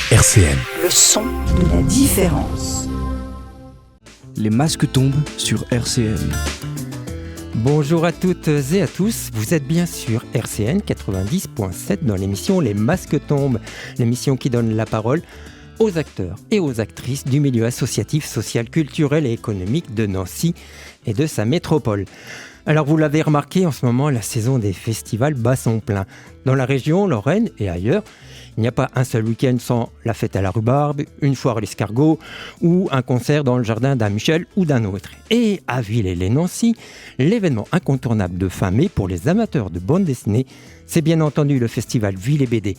RCN. Le son de la différence. Les masques tombent sur RCN. Bonjour à toutes et à tous, vous êtes bien sur RCN 90.7 dans l'émission Les Masques tombent, l'émission qui donne la parole aux acteurs et aux actrices du milieu associatif, social, culturel et économique de Nancy et de sa métropole. Alors vous l'avez remarqué, en ce moment, la saison des festivals bat son plein. Dans la région, Lorraine et ailleurs, il n'y a pas un seul week-end sans la fête à la rhubarbe, une foire à l'escargot ou un concert dans le jardin d'un Michel ou d'un autre. Et à Villers-lès-Nancy, l'événement incontournable de fin mai pour les amateurs de bande dessinée, c'est bien entendu le festival Villers BD.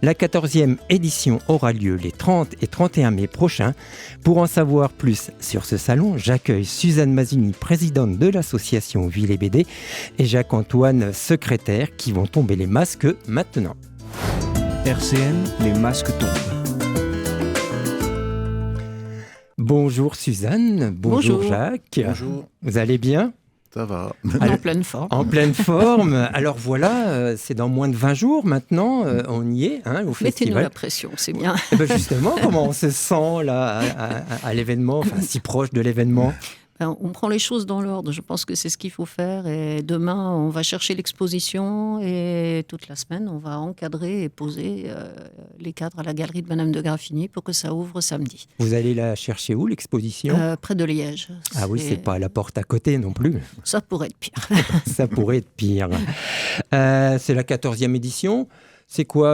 La 14e édition aura lieu les 30 et 31 mai prochains. Pour en savoir plus sur ce salon, j'accueille Suzanne Mazini, présidente de l'association Villers BD, et Jacques-Antoine, secrétaire, qui vont tomber les masques maintenant. RCN, les masques tombent. Bonjour Suzanne, bonjour Jacques. Bonjour. Vous allez bien ? Ça va. En pleine forme. En pleine forme. Alors voilà, c'est dans moins de 20 jours maintenant, on y est au Mettez-nous festival. la pression, c'est bien. Et ben justement, comment on se sent là à l'événement, enfin si proche de l'événement ? On prend les choses dans l'ordre, je pense que c'est ce qu'il faut faire. Et demain, on va chercher l'exposition et toute la semaine, on va encadrer et poser les cadres à la galerie de Madame de Graffigny pour que ça ouvre samedi. Vous allez la chercher où, l'exposition ? Près de Liège. Ah oui, c'est pas à la porte à côté non plus. Ça pourrait être pire. Ça pourrait être pire. C'est la 14e édition. C'est quoi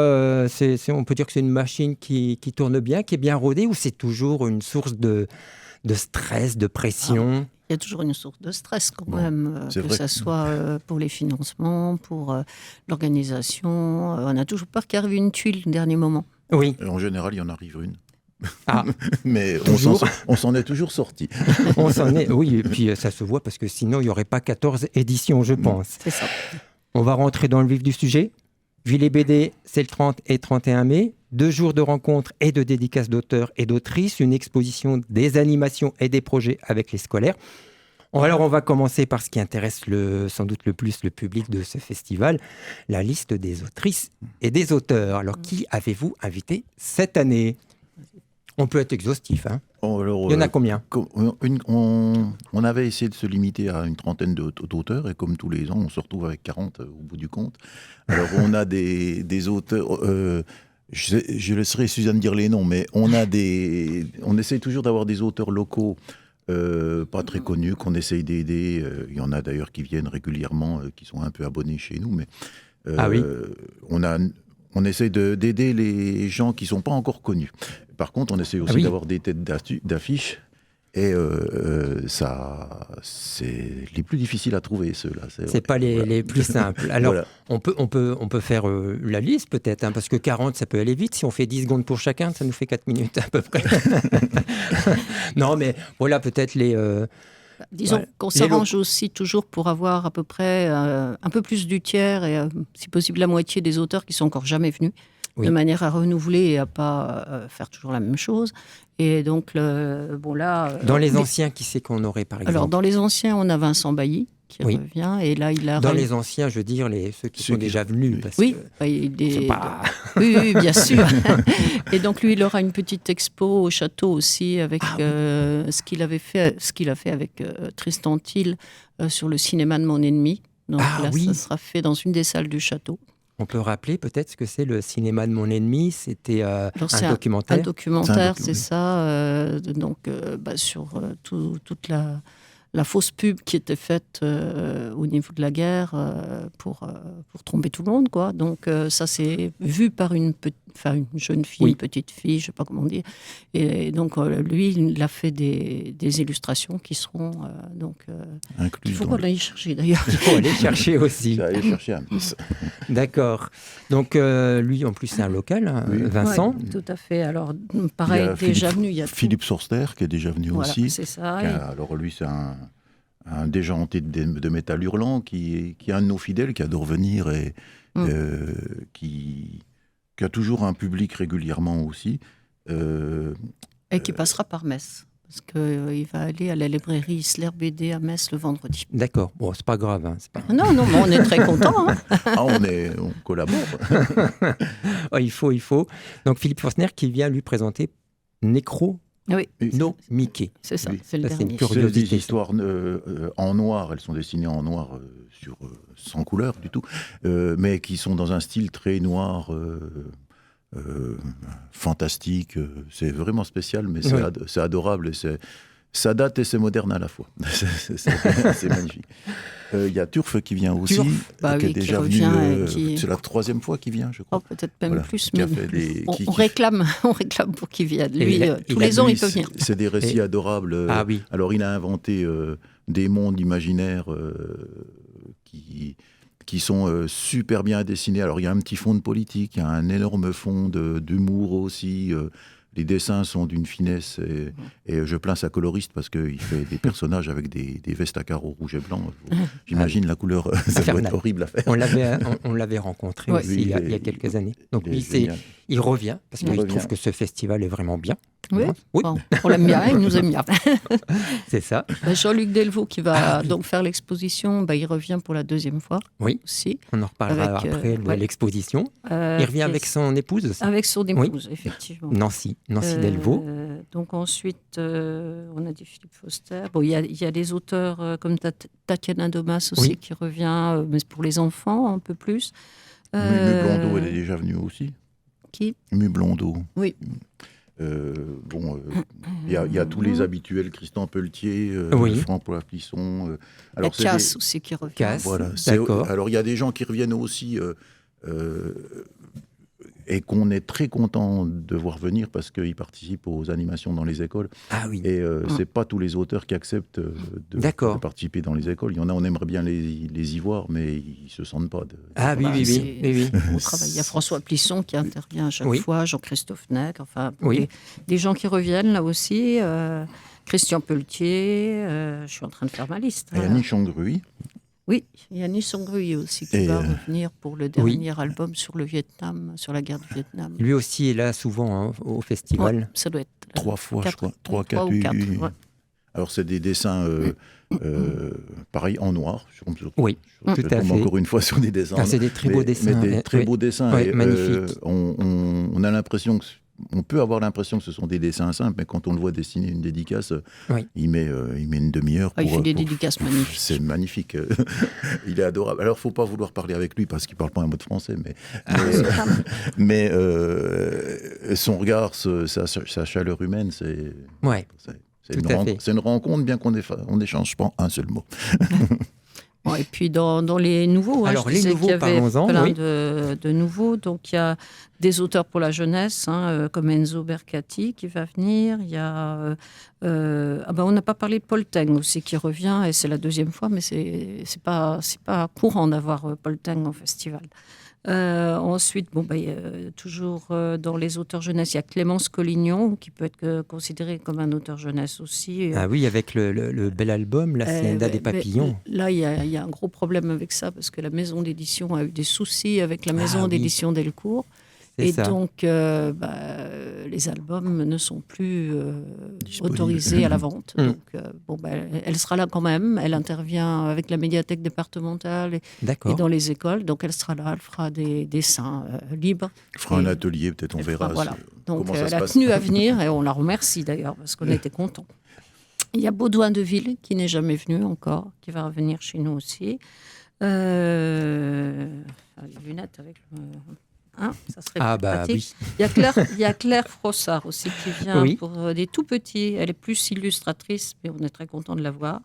on peut dire que c'est une machine qui tourne bien, qui est bien rodée, ou c'est toujours une source de stress, de pression ? Il y a toujours une source de stress quand même, que ce soit pour les financements, pour l'organisation. On a toujours peur qu'il arrive une tuile au dernier moment. Oui. En général, il y en arrive une. Ah, Mais toujours. on s'en est toujours sorti. On s'en est, oui, et puis ça se voit parce que sinon il n'y aurait pas 14 éditions, je pense. C'est ça. On va rentrer dans le vif du sujet. Villers BD, c'est le 30 et 31 mai. 2 jours de rencontres et de dédicaces d'auteurs et d'autrices. Une exposition, des animations et des projets avec les scolaires. Alors, on va commencer par ce qui intéresse sans doute le plus le public de ce festival, la liste des autrices et des auteurs. Alors, qui avez-vous invité cette année ? On peut être exhaustif, hein ? Alors, Il y en a combien ? On avait essayé de se limiter à une trentaine d'auteurs, et comme tous les ans, on se retrouve avec 40 au bout du compte. Alors, on a des auteurs... je laisserai Suzanne dire les noms, mais on essaye toujours d'avoir des auteurs locaux pas très connus, qu'on essaye d'aider. Il y en a d'ailleurs qui viennent régulièrement, qui sont un peu abonnés chez nous, mais oui. on essaye d'aider les gens qui ne sont pas encore connus. Par contre, on essaie aussi d'avoir des têtes d'affiche. Et ça, c'est les plus difficiles à trouver, ceux-là. C'est pas les plus simples. Alors, voilà. on peut faire la liste peut-être, parce que 40, ça peut aller vite. Si on fait 10 secondes pour chacun, ça nous fait 4 minutes à peu près. Non, mais voilà, peut-être les... Disons qu'on s'arrange aussi toujours pour avoir à peu près un peu plus du tiers et si possible la moitié des auteurs qui sont encore jamais venus, de manière à renouveler et à pas faire toujours la même chose. Et donc, dans les anciens, qui c'est qu'on aurait, par exemple ? Alors, dans les anciens, on a Vincent Bailly qui revient. Et là, il a... Dans les anciens, je veux dire, ceux qui sont déjà venus. Parce que c'est pas... oui, bien sûr. Et donc, lui, il aura une petite expo au château aussi avec ce qu'il a fait avec Tristan Thiel sur le cinéma de mon ennemi. Donc ça sera fait dans une des salles du château. On peut rappeler peut-être ce que c'est le cinéma de mon ennemi. C'était un documentaire. Un documentaire, c'est ça. Sur toute la fausse pub qui était faite au niveau de la guerre pour tromper tout le monde, quoi. Donc ça, c'est vu par une jeune fille, une petite fille, je ne sais pas comment dire. Et donc lui, il a fait des illustrations qui seront il faut qu'on aille chercher d'ailleurs. Il faut aller chercher aussi. Ça, aller chercher un peu. D'accord. Donc lui, en plus, c'est un local, Vincent. Oui, tout à fait. Alors pareil, déjà venu. Il y a Philippe Sorster qui est déjà venu aussi. C'est ça. Alors lui, c'est un déjanté de métal hurlant qui est un de nos fidèles, qui adore venir et qui a toujours un public régulièrement aussi. Et qui passera par Metz. parce qu'il va aller à la librairie Isler BD à Metz le vendredi. D'accord. Bon, c'est pas grave. Hein, c'est pas... Non, mais on est très contents. Hein. On collabore. Oh, il faut. Donc Philippe Forstner qui vient lui présenter Necro Oui, no Mickey. c'est ça, Oui. c'est le Ça, c'est une dernier. curiosité. C'est des histoires en noir, elles sont dessinées en noir, sans couleur du tout, mais qui sont dans un style très noir, fantastique. C'est vraiment spécial, mais c'est adorable. Et ça date et c'est moderne à la fois. C'est magnifique. Il y a Turf qui vient aussi, qui est déjà venu. C'est la 3e fois qu'il vient, je crois. Oh, peut-être même plus, Qui mais a fait des- on qui- réclame pour qu'il vienne. Lui, tous il a les ans, Lui, il peut venir. C'est des récits adorables. Ah oui. Alors, il a inventé des mondes imaginaires qui sont super bien dessinés. Alors, il y a un petit fond de politique, il y a un énorme fond d'humour aussi. Les dessins sont d'une finesse et je plains sa coloriste parce qu'il fait des personnages avec des vestes à carreaux rouge et blanc. J'imagine la couleur, ça doit être horrible à faire. On l'avait rencontré Ouais. aussi il y a quelques années. Donc lui, génial. il revient parce qu'il trouve que ce festival est vraiment bien. Oui, Oui. bon, on l'aime bien, il nous aime bien. C'est ça. Jean-Luc Delvaux qui va donc faire l'exposition, il revient pour la 2e fois Oui. aussi. On en reparlera Avec, après de ouais. l'exposition. Il revient avec son épouse aussi. Avec son épouse, effectivement. Nancy Delvaux. Donc ensuite, on a dit Philippe Foster. Bon, il y a des auteurs comme Tatiana Domas aussi qui revient, mais pour les enfants un peu plus. Mu Blondeau, elle est déjà venue aussi. Qui Mu Blondeau. Oui. Il y a tous les habituels, Christian Pelletier, Franck Poivre-Plisson. Il y a Casse aussi qui revient. Casse. Voilà, D'accord. alors il y a des gens qui reviennent aussi et qu'on est très content de voir venir parce qu'ils participent aux animations dans les écoles. Ah oui. Et c'est pas tous les auteurs qui acceptent de participer dans les écoles. Il y en a, on aimerait bien les y voir, mais ils se sentent pas. Ah oui. On travaille. Il y a François Plisson qui intervient à chaque Oui. fois, Jean-Christophe Nègre, enfin Oui. des gens qui reviennent là aussi. Christian Pelletier, je suis en train de faire ma liste. Il y a Niche Angruy. Oui, il y a Nisongruy aussi qui va revenir pour le dernier album sur le Vietnam, sur la guerre du Vietnam. Lui aussi est là souvent au festival. Ouais, ça doit être 3 fois, je crois. 3, 4, ou 4. Ouais. Alors, c'est des dessins, pareil, en noir. Oui, tout à fait. Encore une fois sur des dessins. C'est des très beaux dessins. Mais des très beaux dessins. Oui, et, magnifiques. On a l'impression que... On peut avoir l'impression que ce sont des dessins simples, mais quand on le voit dessiner une dédicace, il met une demi-heure. Il fait des dédicaces magnifiques. C'est magnifique. Il est adorable. Alors, il ne faut pas vouloir parler avec lui parce qu'il ne parle pas un mot de français, mais son regard, sa chaleur humaine, c'est une rencontre, bien qu'on n'échange pas un seul mot. Bon, et puis dans les nouveaux, alors les nouveaux, parlons-en. Plein de nouveaux. Donc il y a des auteurs pour la jeunesse, comme Enzo Bercati qui va venir. Il y a, on n'a pas parlé de Paul Teng aussi qui revient, et c'est la 2e fois, mais c'est pas courant d'avoir Paul Teng en festival. Ensuite, toujours dans les auteurs jeunesse, il y a Clémence Collignon qui peut être considéré comme un auteur jeunesse aussi. Ah oui, avec le bel album, La Hacienda des Papillons. Là, il y a un gros problème avec ça parce que la maison d'édition a eu des soucis avec la maison d'édition Delcourt. Et donc, les albums ne sont plus autorisés à la vente. Donc, elle sera là quand même. Elle intervient avec la médiathèque départementale et dans les écoles. Donc, elle sera là. Elle fera des dessins libres. Elle fera un atelier, peut-être, on verra. Voilà. Donc, comment ça elle se a passe. tenu à venir et on la remercie d'ailleurs parce qu'on était contents. Il y a Baudouin de Ville qui n'est jamais venu encore, qui va revenir chez nous aussi. Les lunettes avec le... ça serait pratique. Oui. Il y a Claire Frossard aussi qui vient pour des tout petits. Elle est plus illustratrice, mais on est très content de la voir.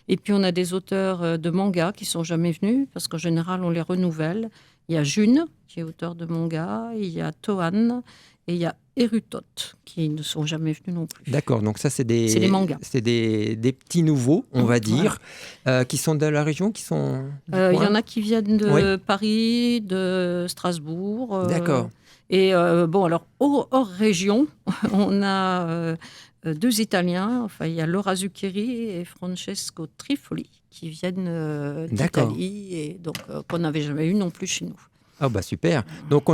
Et puis on a des auteurs de manga qui sont jamais venus parce qu'en général on les renouvelle. Il y a June qui est auteur de manga, il y a Tohan et il y a Erutot qui ne sont jamais venus non plus. D'accord, donc ça c'est des mangas. C'est des petits nouveaux, on va dire, qui sont de la région, qui sont... Il y en a qui viennent de Paris, de Strasbourg. D'accord. Et alors hors région, on a 2 Italiens. Enfin, il y a Laura Zuccheri et Francesco Trifoli qui viennent d'Italie et donc qu'on n'avait jamais eu non plus chez nous. Ah super. Donc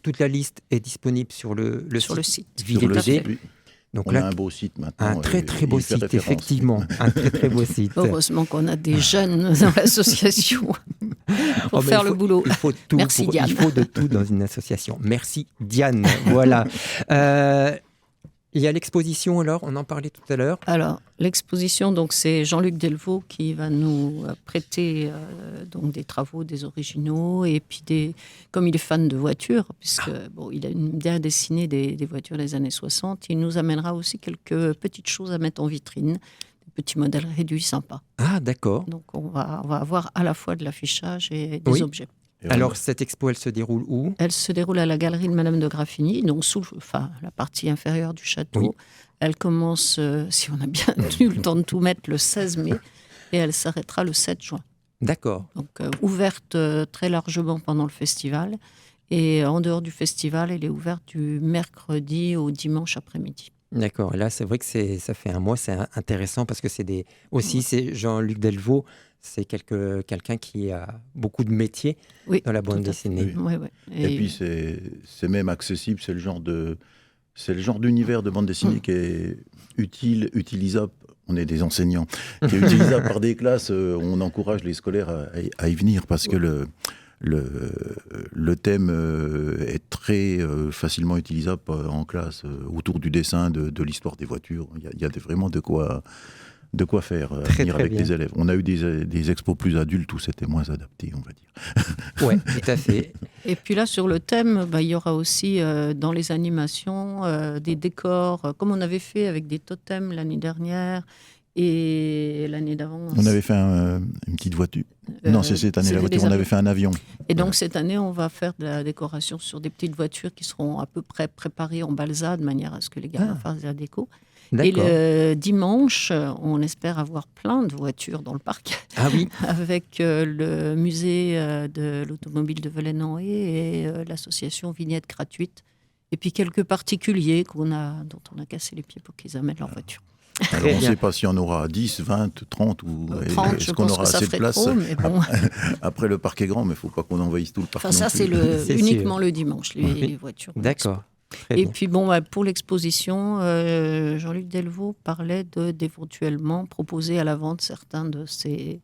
toute la liste est disponible sur le site site. Ville et BD. Donc On là, a un beau site maintenant. un très très beau il fait site, référence. effectivement. Un très très beau site. Heureusement qu'on a des jeunes dans l'association pour Oh, mais faire il le faut- boulot. Il faut tout. Merci, Diane. Il faut de tout dans une association. Merci Diane. Voilà. Il y a l'exposition alors, on en parlait tout à l'heure. Alors, l'exposition, donc c'est Jean-Luc Delvaux qui va nous prêter donc des travaux, des originaux, et puis comme il est fan de voitures, puisque bon, il a bien dessiné des voitures des années 60, il nous amènera aussi quelques petites choses à mettre en vitrine, des petits modèles réduits sympas. Ah, d'accord. Donc on va avoir à la fois de l'affichage et des Oui. objets. Et Alors, cette expo, elle se déroule où? Elle se déroule à la galerie de Madame de Graffigny, donc la partie inférieure du château. Oui. Elle commence, si on a bien eu le temps de tout mettre, le 16 mai et elle s'arrêtera le 7 juin. D'accord. Donc ouverte très largement pendant le festival. Et en dehors du festival, elle est ouverte du mercredi au dimanche après-midi. D'accord. Et là, c'est vrai que ça fait un mois, c'est intéressant parce que c'est Jean-Luc Delvaux, c'est quelqu'un qui a beaucoup de métiers Oui, dans la bande tout à fait. dessinée. Oui, oui. Et puis c'est même accessible, c'est le genre d'univers de bande dessinée qui est utilisable. On est des enseignants, qui est utilisable par des classes. On encourage les scolaires à y venir parce que le thème est très facilement utilisable en classe autour du dessin, de l'histoire des voitures. Il y a vraiment de quoi faire à Très, venir très avec bien. les élèves. On a eu des expos plus adultes où c'était moins adapté, on va dire. Oui, tout à fait. Et puis là, sur le thème, il y aura aussi dans les animations des décors, comme on avait fait avec des totems l'année dernière et l'année d'avant. On avait fait une petite voiture. Non, c'est cette année c'était la voiture. des On avait avions. fait un avion. Et donc cette année, on va faire de la décoration sur des petites voitures qui seront à peu près préparées en balsa, de manière à ce que les gamins fassent de la déco. Et D'accord. le dimanche, on espère avoir plein de voitures dans le parc, Ah oui, avec le musée de l'automobile de Velay-Nanay et l'association Vignette Gratuite. Et puis quelques particuliers dont on a cassé les pieds pour qu'ils amènent leur voiture. Alors, on ne bien. sait pas si on aura 10, 20, 30 ou 30, est-ce je qu'on pense aura que ça assez de ferait place. trop, mais bon. Après, le parc est grand, mais il ne faut pas qu'on envahisse tout le parc. Enfin, ça, non c'est plus. C'est uniquement le dimanche, Oui. les voitures. d'accord. Très Et bien. puis, pour l'exposition, Jean-Luc Delvaux parlait d'éventuellement proposer à la vente certains de ses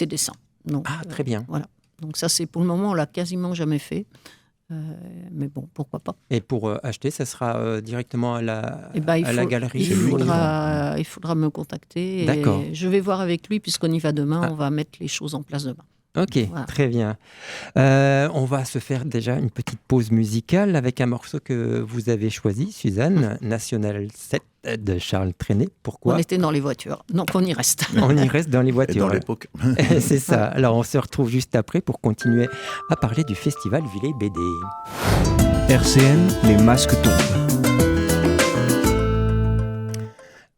dessins. Donc, Ah, très bien. voilà. Donc ça, c'est pour le moment, on l'a quasiment jamais fait. Mais bon, pourquoi pas. Et pour acheter, ça sera directement à Eh ben, la galerie. il lui qui faudra me contacter. D'accord. Et je vais voir avec lui, puisqu'on y va demain, Ah. on va mettre les choses en place demain. Ok, Voilà. très bien. On va se faire déjà une petite pause musicale avec un morceau que vous avez choisi, Suzanne, National 7 de Charles Trenet. Pourquoi On était dans les voitures, donc on y reste. On y reste dans les Et voitures. dans l'époque. C'est ça. Alors on se retrouve juste après pour continuer à parler du festival Villers BD. RCN, les masques tombent.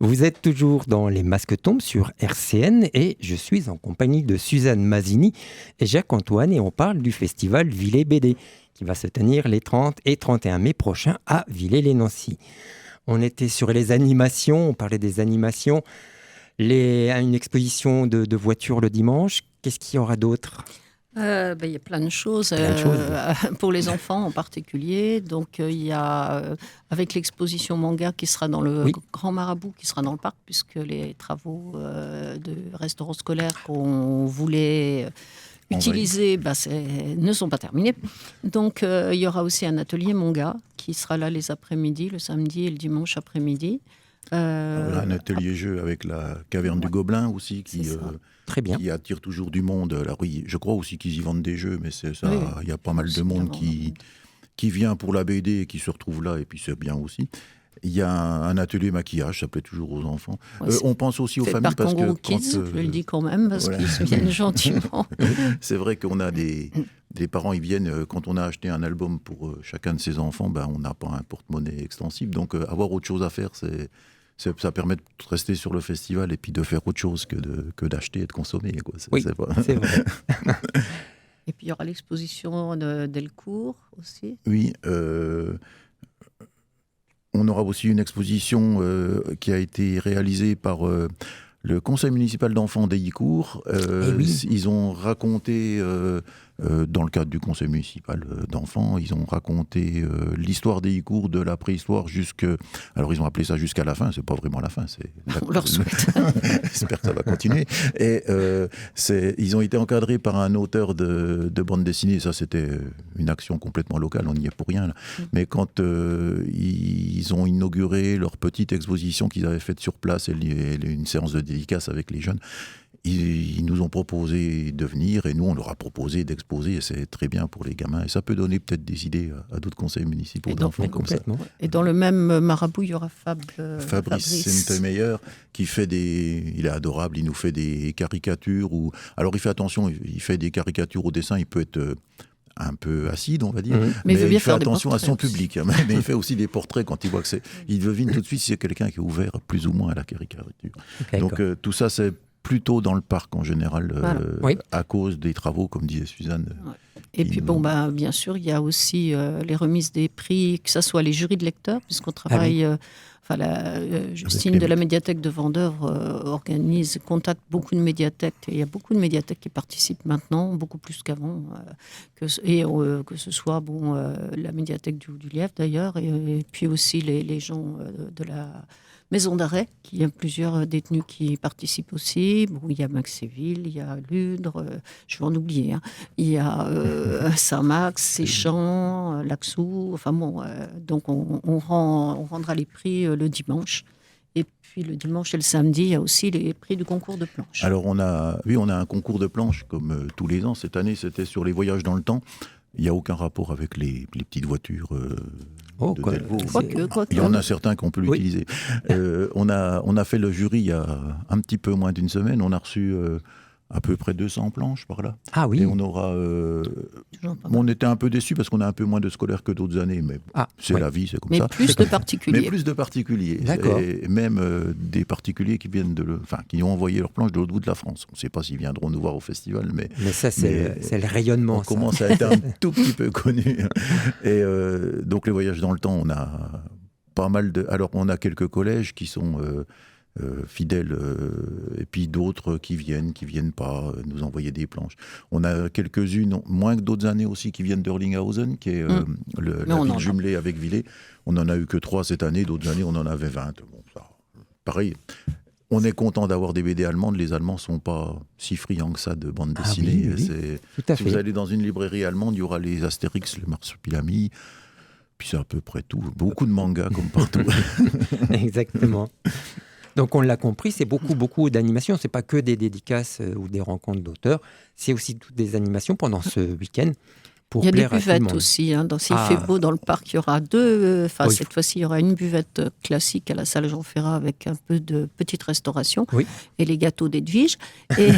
Vous êtes toujours dans Les Masques tombent sur RCN et je suis en compagnie de Suzanne Mazzini et Jacques-Antoine et on parle du festival Villers BD qui va se tenir les 30 et 31 mai prochains à Villers-les-Nancy. On était sur les animations, on parlait des animations, une exposition de voitures le dimanche. Qu'est-ce qu'il y aura d'autre ? Il y a plein de choses, Plein de choses. pour les enfants en particulier. Donc, il y a, avec l'exposition manga qui sera dans le Oui. Grand Marabout, qui sera dans le parc, puisque les travaux de restaurant scolaire qu'on voulait utiliser ne sont pas terminés. Donc, il y aura aussi un atelier manga qui sera là les après-midi, le samedi et le dimanche après-midi. Alors là, un atelier jeu avec la caverne du Gobelin aussi, C'est ça. Très bien. qui attire toujours du monde. Alors oui, je crois aussi qu'ils y vendent des jeux, mais c'est ça. Oui. Il y a pas mal de C'est monde bien qui vient pour la BD et qui se retrouve là, et puis c'est bien aussi. Il y a un atelier maquillage, ça plaît toujours aux enfants. Ouais, c'est On pense aussi aux fait familles par parce que Kangaroo quand, Kids, je le dis quand même, parce voilà. qu'ils viennent gentiment. c'est vrai qu'on a des parents, ils viennent, quand on a acheté un album pour chacun de ses enfants, on n'a pas un porte-monnaie extensible, donc avoir autre chose à faire, ça permet de rester sur le festival et puis de faire autre chose que d'acheter et de consommer, quoi. Oui, c'est vrai. Et puis il y aura l'exposition de Delcourt aussi. Oui, on aura aussi une exposition qui a été réalisée par le conseil municipal d'enfants d'Heillicourt, ils ont raconté, dans le cadre du conseil municipal d'enfants, ils ont raconté l'histoire d'Heillicours de la préhistoire alors ils ont appelé ça jusqu'à la fin, c'est pas vraiment la fin, On leur souhaite. J'espère que ça va continuer. Et ils ont été encadrés par un auteur de bande dessinée, ça c'était une action complètement locale, on n'y est pour rien là. Mais quand ils ont inauguré leur petite exposition qu'ils avaient faite sur place et une séance de dédicace avec les jeunes, ils nous ont proposé de venir et nous on leur a proposé d'exposer et c'est très bien pour les gamins et ça peut donner peut-être des idées à d'autres conseils municipaux d'enfants comme ça. Et dans le même marabout il y aura Fabrice Sainte-Meyer qui fait il est adorable, il nous fait des caricatures alors il fait attention, il fait des caricatures au dessin, il peut être un peu acide, on va dire, mais il fait attention à son public. Mais il fait aussi des portraits quand il voit que il devine tout de suite si c'est quelqu'un qui est ouvert plus ou moins à la caricature. Donc tout ça c'est plutôt dans le parc en général, à cause des travaux, comme disait Suzanne. Et puis bien sûr, il y a aussi les remises des prix, que ce soit les jurys de lecteurs, puisqu'on travaille... Justine de la médiathèque de Vendœuvre contacte beaucoup de médiathèques. Et il y a beaucoup de médiathèques qui participent maintenant, beaucoup plus qu'avant. Que ce soit la médiathèque du Lièvre d'ailleurs, et puis aussi les gens de la maison d'arrêt, qui y a plusieurs détenus qui participent aussi. Il y a Maxéville, il y a Ludre, je vais en oublier. Il y a Saint-Max, Séchamps, Laxou. Donc on rendra les prix le dimanche. Et puis le dimanche et le samedi, il y a aussi les prix du concours de planche. Alors on a un concours de planche comme tous les ans. Cette année, c'était sur les voyages dans le temps. Il n'y a aucun rapport avec les petites voitures de Delvaux. Il y en a certains qu'on peut l'utiliser. On a fait le jury il y a un petit peu moins d'une semaine. On a reçu à peu près 200 planches par là. Ah oui. Et on aura... on était un peu déçus parce qu'on a un peu moins de scolaires que d'autres années, mais c'est la vie, c'est comme ça. Mais plus de particuliers. Mais plus de particuliers. D'accord. Et même des particuliers qui viennent qui ont envoyé leurs planches de l'autre bout de la France. On ne sait pas s'ils viendront nous voir au festival, mais ça, c'est le rayonnement. On commence à être un tout petit peu connu. Et donc les voyages dans le temps, on a pas mal de... Alors on a quelques collèges qui sont... fidèles, et puis d'autres qui viennent pas nous envoyer des planches. On a quelques-unes, moins que d'autres années aussi, qui viennent d'Erlinghausen, qui est la ville jumelée avec Villers. On n'en a eu que 3 cette année, d'autres années on en avait 20. Pareil, on est content d'avoir des BD allemandes. Les Allemands ne sont pas si friands que ça de bande dessinée. Si vous allez dans une librairie allemande, il y aura les Astérix, le Marsupilami, puis c'est à peu près tout. Beaucoup de mangas comme partout. Exactement. Donc on l'a compris, c'est beaucoup d'animations. C'est pas que des dédicaces ou des rencontres d'auteurs, c'est aussi toutes des animations pendant ce week-end. Il y a des buvettes aussi. S'il fait beau dans le parc, il y aura cette fois-ci, il y aura une buvette classique à la salle Jean Ferrat avec un peu de petite restauration et les gâteaux d'Edwige. Et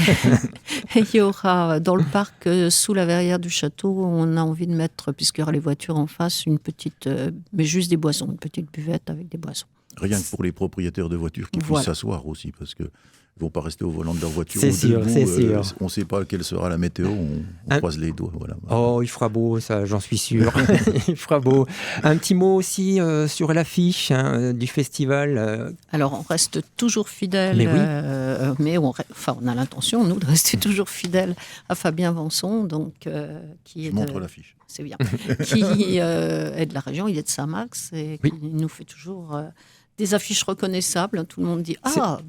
il y aura dans le parc, sous la verrière du château, on a envie de mettre, puisqu'il y aura les voitures en face, une petite, mais juste des boissons, une petite buvette avec des boissons. Rien que pour les propriétaires de voitures qui puissent s'asseoir aussi, parce qu'ils ne vont pas rester au volant de leur voiture. C'est sûr. On ne sait pas quelle sera la météo, on croise les doigts. Voilà. Oh, il fera beau, ça, j'en suis sûr. Il fera beau. Un petit mot aussi sur l'affiche du festival. Alors, on reste toujours fidèle, mais on a l'intention, nous, de rester toujours fidèle à Fabien Vanson, qui est montre l'affiche. C'est bien. Qui est de la région, il est de Saint-Max, et qui nous fait toujours... des affiches reconnaissables, tout le monde dit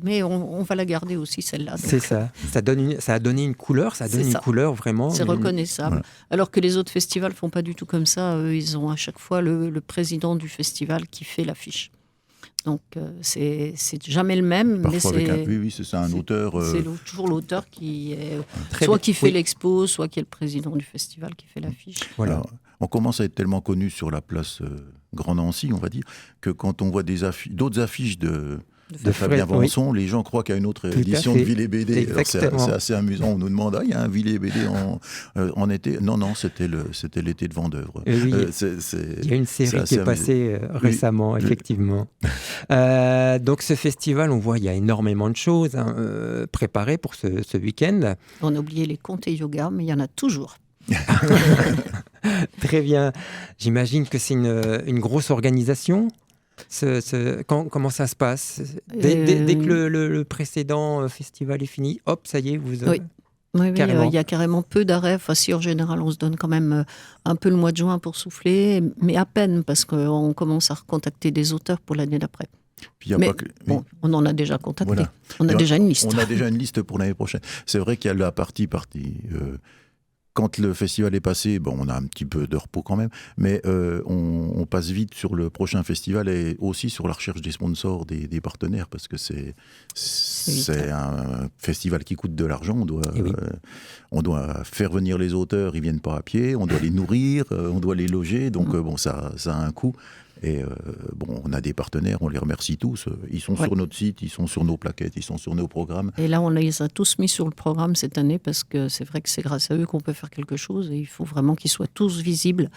mais on va la garder aussi celle-là. C'est ça. Ça a donné une couleur, couleur vraiment. C'est reconnaissable. Voilà. Alors que les autres festivals font pas du tout comme ça. Ils ont à chaque fois le président du festival qui fait l'affiche. Donc c'est jamais le même. Parfois mais c'est un auteur. C'est toujours l'auteur qui est qui fait l'expo, soit qui est le président du festival qui fait l'affiche. Voilà. Alors, on commence à être tellement connu sur la place Grand Nancy, on va dire, que quand on voit d'autres affiches de Fabien Vanson, les gens croient qu'il y a une autre édition de Villers BD. C'est assez amusant. On nous demande, il y a un Villers BD en été. Non, c'était l'été de Vendœuvre. Il y a une série qui est passée récemment, effectivement. Donc ce festival, on voit, il y a énormément de choses préparées pour ce week-end. On a oublié les contes et yoga, mais il y en a toujours. Très bien. J'imagine que c'est une grosse organisation. Comment ça se passe dès que le précédent festival est fini, hop, ça y est, vous... Oui. Oui, il y a carrément peu d'arrêts. Enfin, si en général, on se donne quand même un peu le mois de juin pour souffler, mais à peine, parce qu'on commence à recontacter des auteurs pour l'année d'après. Mais bon, on en a déjà contacté. Voilà. On a déjà une liste. On a déjà une liste pour l'année prochaine. C'est vrai qu'il y a la partie. Quand le festival est passé, on a un petit peu de repos quand même, mais on passe vite sur le prochain festival et aussi sur la recherche des sponsors, des partenaires, parce que c'est un festival qui coûte de l'argent. On doit faire venir les auteurs, ils viennent pas à pied, on doit les nourrir, on doit les loger, donc ça a un coût. Et on a des partenaires, on les remercie tous. Ils sont sur notre site, ils sont sur nos plaquettes, ils sont sur nos programmes. Et là, on les a tous mis sur le programme cette année parce que c'est vrai que c'est grâce à eux qu'on peut faire quelque chose et il faut vraiment qu'ils soient tous visibles.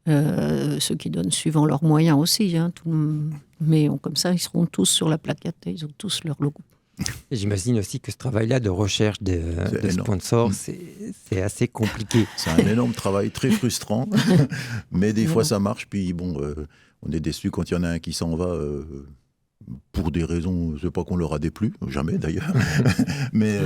Ceux qui donnent suivant leurs moyens aussi. Mais comme ça, ils seront tous sur la plaquette et ils ont tous leur logo. Et j'imagine aussi que ce travail-là de recherche de sponsors, c'est assez compliqué. C'est un énorme travail, très frustrant, mais des fois ça marche. Puis on est déçu quand il y en a un qui s'en va pour des raisons, c'est pas qu'on leur a déplu, jamais d'ailleurs, mais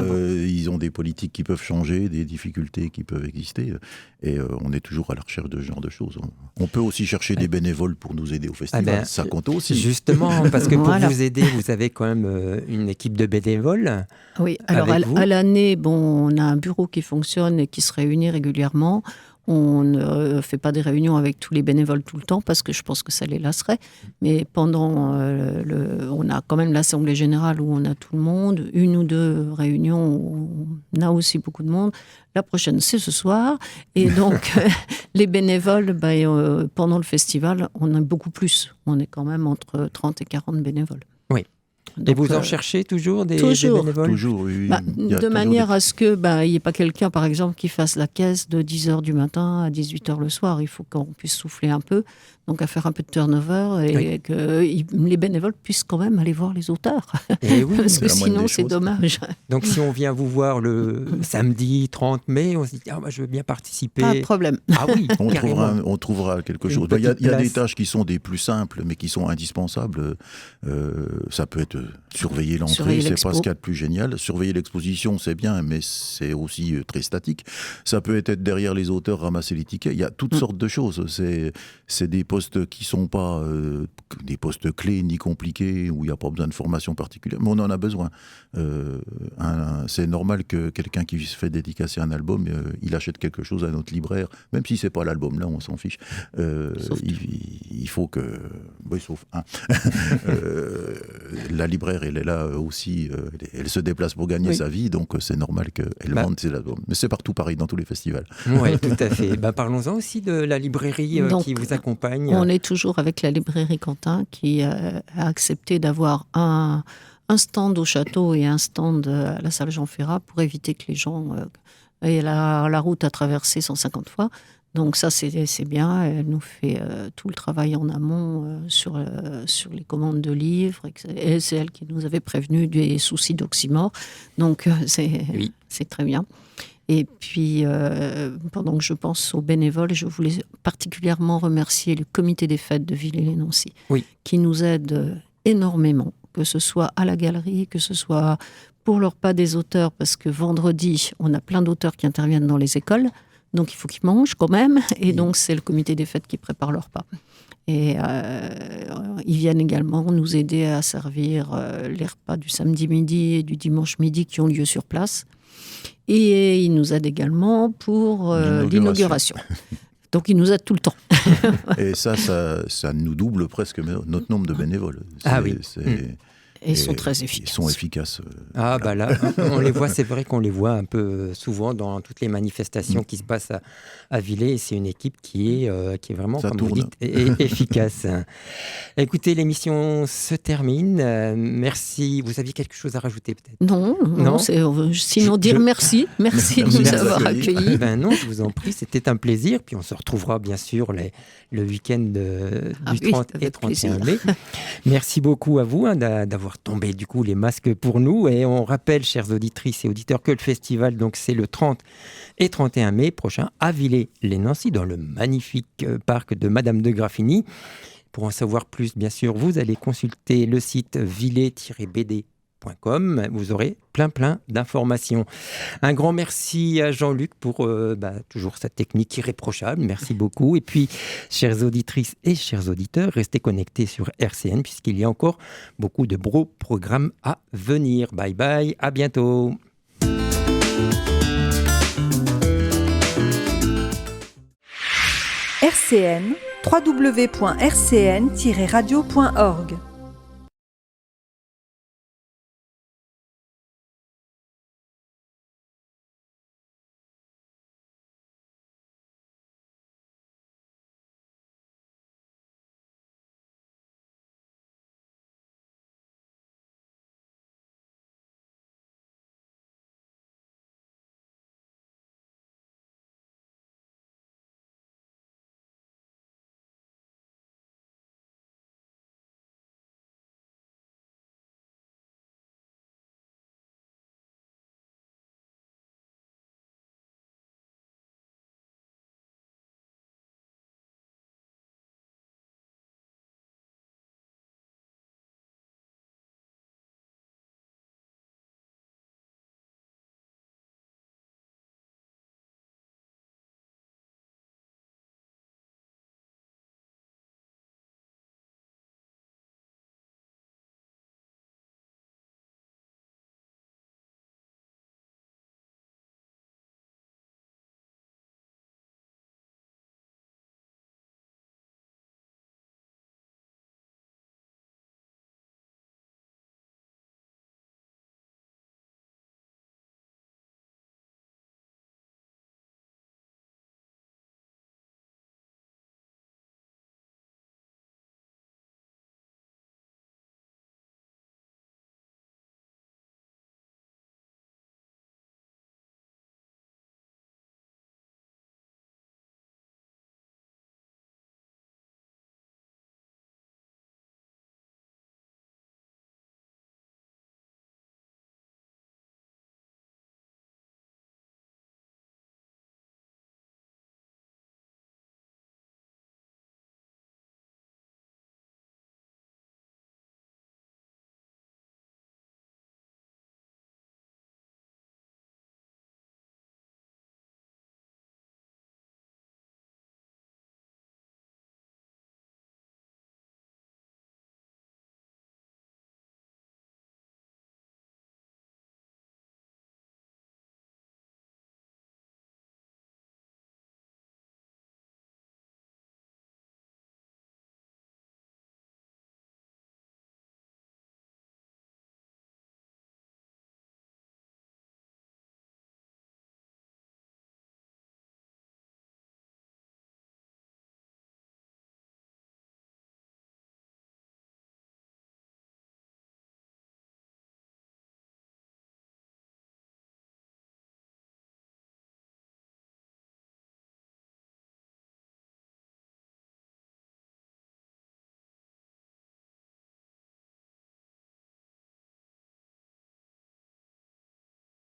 ils ont des politiques qui peuvent changer, des difficultés qui peuvent exister, et on est toujours à la recherche de ce genre de choses. On peut aussi chercher des bénévoles pour nous aider au festival, ça compte aussi. Justement, parce que pour vous aider, vous avez quand même une équipe de bénévoles. Oui, alors à l'année, on a un bureau qui fonctionne et qui se réunit régulièrement. On ne fait pas des réunions avec tous les bénévoles tout le temps parce que je pense que ça les lasserait. Mais pendant on a quand même l'Assemblée Générale où on a tout le monde, 1 ou 2 réunions où on a aussi beaucoup de monde. La prochaine, c'est ce soir. Et donc, les bénévoles, pendant le festival, on a beaucoup plus. On est quand même entre 30 et 40 bénévoles. Oui. Donc, et vous en cherchez toujours des bénévoles ? Toujours, oui. De manière à ce qu'il n'y ait pas quelqu'un, par exemple, qui fasse la caisse de 10h du matin à 18h le soir. Il faut qu'on puisse souffler un peu, donc à faire un peu de turnover et que les bénévoles puissent quand même aller voir les auteurs. Parce que sinon, c'est dommage. Donc, si on vient vous voir le samedi 30 mai, on se dit je veux bien participer. Pas de problème. Ah oui, on trouvera quelque chose. Il y a des tâches qui sont des plus simples, mais qui sont indispensables. Ça peut être surveiller l'entrée, c'est pas ce qu'il y a de plus génial. Surveiller l'exposition, c'est bien, mais c'est aussi très statique. Ça peut être derrière les auteurs, ramasser les tickets. Il y a toutes sortes de choses. C'est des postes qui sont pas des postes clés ni compliqués, où il n'y a pas besoin de formation particulière, mais on en a besoin. C'est normal que quelqu'un qui se fait dédicacer un album, il achète quelque chose à notre libraire, même si c'est pas l'album, là on s'en fiche. Il faut que... Oui, sauf un. La libraire, elle est là aussi, elle se déplace pour gagner sa vie, donc c'est normal qu'elle vende ses albums. Mais c'est partout pareil, dans tous les festivals. Oui, tout à fait. Parlons-en aussi de la librairie qui vous accompagne. On est toujours avec la librairie Quentin, qui a accepté d'avoir un stand au château et un stand à la salle Jean Ferrat pour éviter que les gens aient la route à traverser 150 fois. Donc ça, c'est bien. Elle nous fait tout le travail en amont sur les commandes de livres. Et c'est elle qui nous avait prévenu des soucis d'oxymore. Donc c'est très bien. Et puis, pendant que je pense aux bénévoles, je voulais particulièrement remercier le comité des fêtes de Villers-lès-Nancy, qui nous aide énormément, que ce soit à la galerie, que ce soit pour le repas des auteurs, parce que vendredi, on a plein d'auteurs qui interviennent dans les écoles. Donc, il faut qu'ils mangent quand même. Et donc, c'est le comité des fêtes qui prépare leur repas. Et ils viennent également nous aider à servir les repas du samedi midi et du dimanche midi qui ont lieu sur place. Et ils nous aident également pour l'inauguration. Donc, ils nous aident tout le temps. Et ça nous double presque notre nombre de bénévoles. Et ils sont très efficaces. Ils sont efficaces. Là, on les voit, c'est vrai qu'on les voit un peu souvent dans toutes les manifestations qui se passent à Villers. C'est une équipe qui est vraiment, comme vous dites, efficace. Écoutez, l'émission se termine. Merci. Vous aviez quelque chose à rajouter peut-être ? Non, sinon dire merci. Merci de nous avoir accueillis. Non, je vous en prie, c'était un plaisir. Puis on se retrouvera bien sûr le week-end du 30 et 31 mai. Merci beaucoup à vous d'avoir tombé du coup les masques pour nous. Et on rappelle, chères auditrices et auditeurs, que le festival, donc, c'est le 30 et 31 mai prochain à Villers-lès-Nancy, dans le magnifique parc de Madame de Graffigny. Pour en savoir plus, bien sûr, vous allez consulter le site villet-bd.com. Vous aurez plein d'informations. Un grand merci à Jean-Luc pour toujours sa technique irréprochable. Merci beaucoup. Et puis, chères auditrices et chers auditeurs, restez connectés sur RCN puisqu'il y a encore beaucoup de beaux programmes à venir. Bye bye, à bientôt. RCN, www.rcn-radio.org